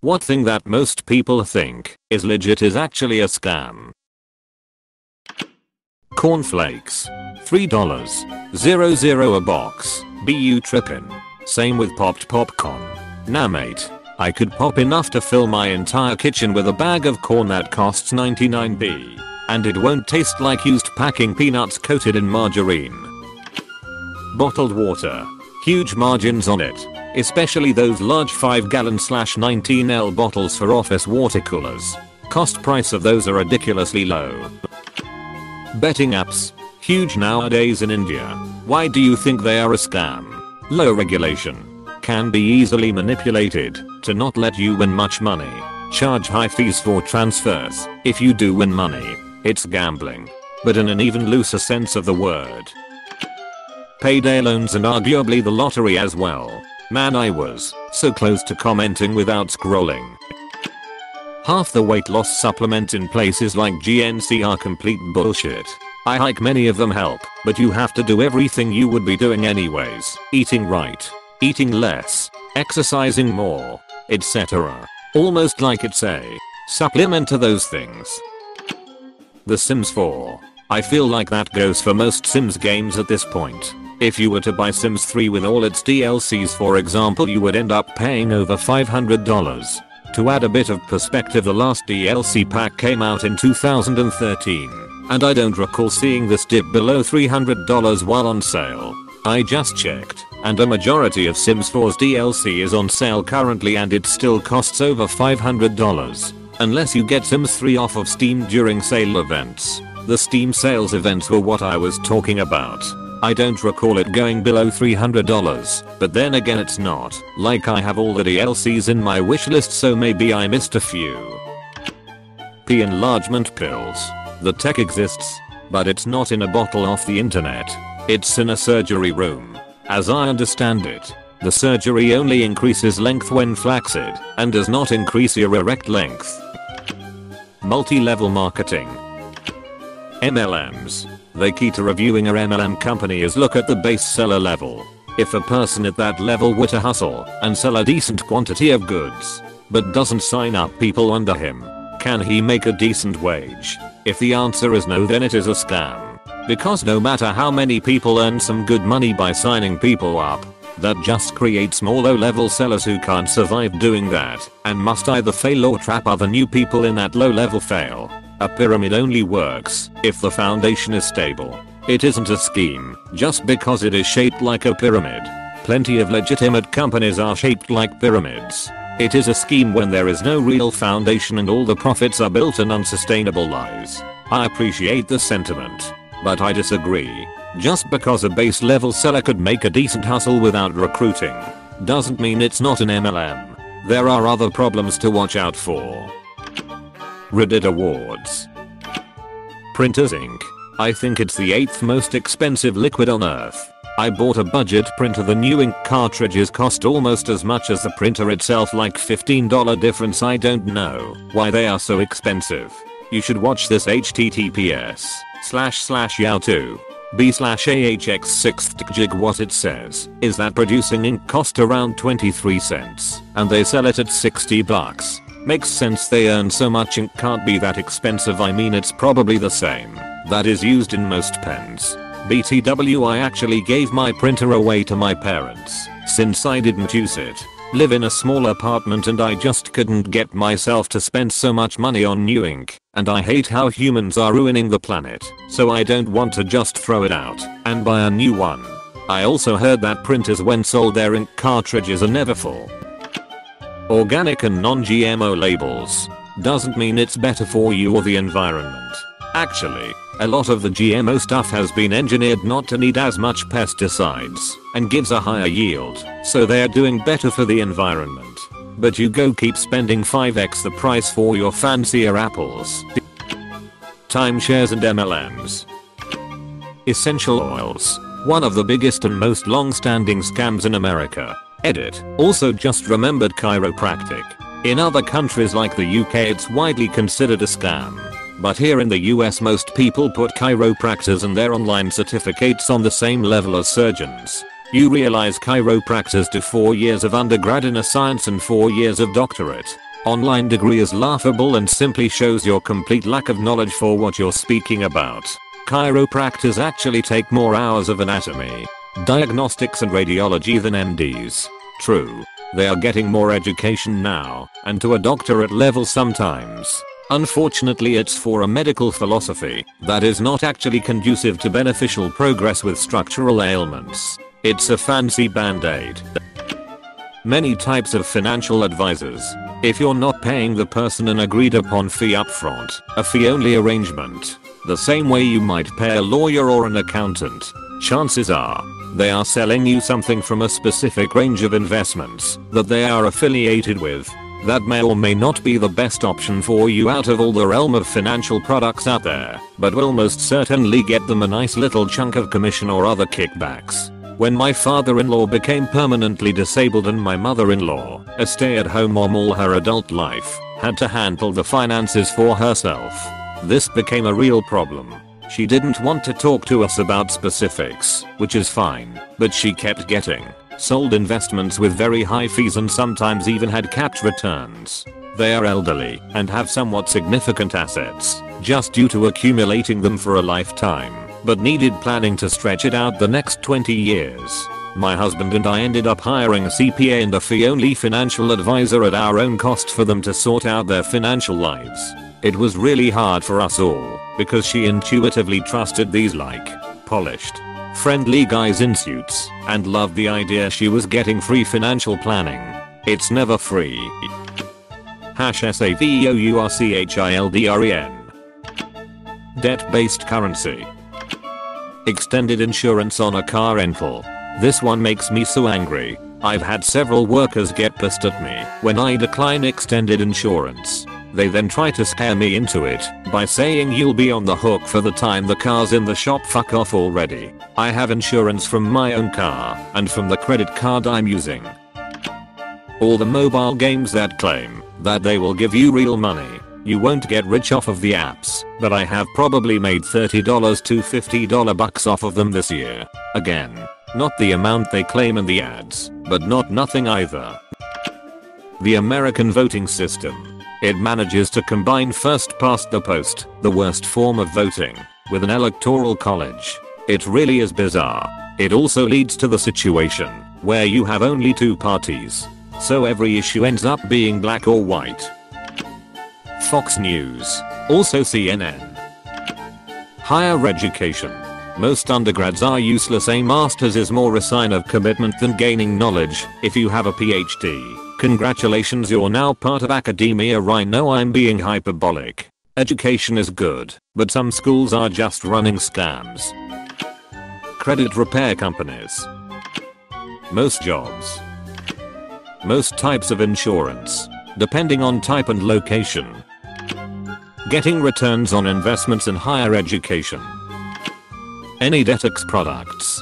What thing that most people think is legit is actually a scam. Cornflakes. $3.00 a box. Be you trippin'? Same with popped popcorn. Nah mate. I could pop enough to fill my entire kitchen with a bag of corn that costs 99p. And it won't taste like used packing peanuts coated in margarine. Bottled water. Huge margins on it. Especially those large 5-gallon/19L bottles for office water coolers. Cost price of those are ridiculously low. Betting apps. Huge nowadays in India. Why do you think they are a scam? Low regulation. Can be easily manipulated to not let you win much money. Charge high fees for transfers. If you do win money, it's gambling. But in an even looser sense of the word. Payday loans and arguably the lottery as well. Man, I was so close to commenting without scrolling. Half the weight loss supplements in places like GNC are complete bullshit. I hike many of them help, but you have to do everything you would be doing anyways. Eating right, eating less, exercising more, etc. Almost like it's a supplement to those things. The Sims 4. I feel like that goes for most Sims games at this point. If you were to buy Sims 3 with all its DLCs for example, you would end up paying over $500. To add a bit of perspective, the last DLC pack came out in 2013. And I don't recall seeing this dip below $300 while on sale. I just checked, and a majority of Sims 4's DLC is on sale currently and it still costs over $500. Unless you get Sims 3 off of Steam during sale events. The Steam sales events were what I was talking about. I don't recall it going below $300, but then again it's not like I have all the DLCs in my wishlist, so maybe I missed a few. P enlargement pills. The tech exists, but it's not in a bottle off the internet. It's in a surgery room. As I understand it, the surgery only increases length when flaccid and does not increase your erect length. Multi-level marketing. MLMs. The key to reviewing a MLM company is look at the base seller level. If a person at that level were to hustle and sell a decent quantity of goods, but doesn't sign up people under him, can he make a decent wage? If the answer is no, then it is a scam. Because no matter how many people earn some good money by signing people up, that just creates more low-level sellers who can't survive doing that and must either fail or trap other new people in that low-level fail. A pyramid only works if the foundation is stable. It isn't a scheme just because it is shaped like a pyramid. Plenty of legitimate companies are shaped like pyramids. It is a scheme when there is no real foundation and all the profits are built on unsustainable lies. I appreciate the sentiment, but I disagree. Just because a base level seller could make a decent hustle without recruiting, doesn't mean it's not an MLM. There are other problems to watch out for. Reddit awards. Printers ink. I think it's the 8th most expensive liquid on earth. I bought a budget printer. The new ink cartridges cost almost as much as the printer itself, like $15 difference. I don't know why they are so expensive. You should watch this. https://youtube b/ahx 6th What it says is that producing ink cost around 23 cents and they sell it at $60. Makes sense, they earn so much. Ink can't be that expensive. I mean, it's probably the same that is used in most pens. BTW, I actually gave my printer away to my parents since I didn't use it. Live in a small apartment and I just couldn't get myself to spend so much money on new ink, and I hate how humans are ruining the planet, so I don't want to just throw it out and buy a new one. I also heard that printers when sold their ink cartridges are never full. Organic and non-GMO labels doesn't mean it's better for you or the environment. Actually, a lot of the GMO stuff has been engineered not to need as much pesticides and gives a higher yield, so they're doing better for the environment. But you go keep spending 5x the price for your fancier apples. Timeshares and MLMs. Essential oils. One of the biggest and most long-standing scams in America. Edit. Also just remembered chiropractic. In other countries like the UK it's widely considered a scam. But here in the US most people put chiropractors and their online certificates on the same level as surgeons. You realize chiropractors do 4 years of undergrad in a science and 4 years of doctorate. online degree is laughable and simply shows your complete lack of knowledge for what you're speaking about. Chiropractors actually take more hours of anatomy, diagnostics and radiology than MDs. True, they are getting more education now, and to a doctorate level sometimes. Unfortunately, it's for a medical philosophy that is not actually conducive to beneficial progress with structural ailments. It's a fancy band-aid. Many types of financial advisors. If you're not paying the person an agreed upon fee upfront, a fee-only arrangement, the same way you might pay a lawyer or an accountant, chances are they are selling you something from a specific range of investments that they are affiliated with. That may or may not be the best option for you out of all the realm of financial products out there, but will most certainly get them a nice little chunk of commission or other kickbacks. When my father-in-law became permanently disabled and my mother-in-law, a stay-at-home mom all her adult life, had to handle the finances for herself, this became a real problem. She didn't want to talk to us about specifics, which is fine, but she kept getting sold investments with very high fees and sometimes even had capped returns. They are elderly and have somewhat significant assets, just due to accumulating them for a lifetime, but needed planning to stretch it out the next 20 years. My husband and I ended up hiring a CPA and a fee-only financial advisor at our own cost for them to sort out their financial lives. It was really hard for us all, because she intuitively trusted these polished, friendly guys in suits, and loved the idea she was getting free financial planning. It's never free. #SAVOURCHILDREN. Debt-based currency. Extended insurance on a car rental. This one makes me so angry. I've had several workers get pissed at me when I decline extended insurance. They then try to scare me into it by saying you'll be on the hook for the time the car's in the shop. Fuck off already. I have insurance from my own car and from the credit card I'm using. All the mobile games that claim that they will give you real money. You won't get rich off of the apps, but I have probably made $30 to $50 bucks off of them this year. Again, not the amount they claim in the ads, but not nothing either. The American voting system. It manages to combine first past the post, the worst form of voting, with an electoral college. It really is bizarre. It also leads to the situation where you have only two parties, so every issue ends up being black or white. Fox News, also CNN. Higher education. Most undergrads are useless. A master's is more a sign of commitment than gaining knowledge. If you have a PhD, congratulations, you're now part of academia. I know I'm being hyperbolic. Education is good, but some schools are just running scams. Credit repair companies. Most jobs. Most types of insurance, depending on type and location. Getting returns on investments in higher education. Any debtx products.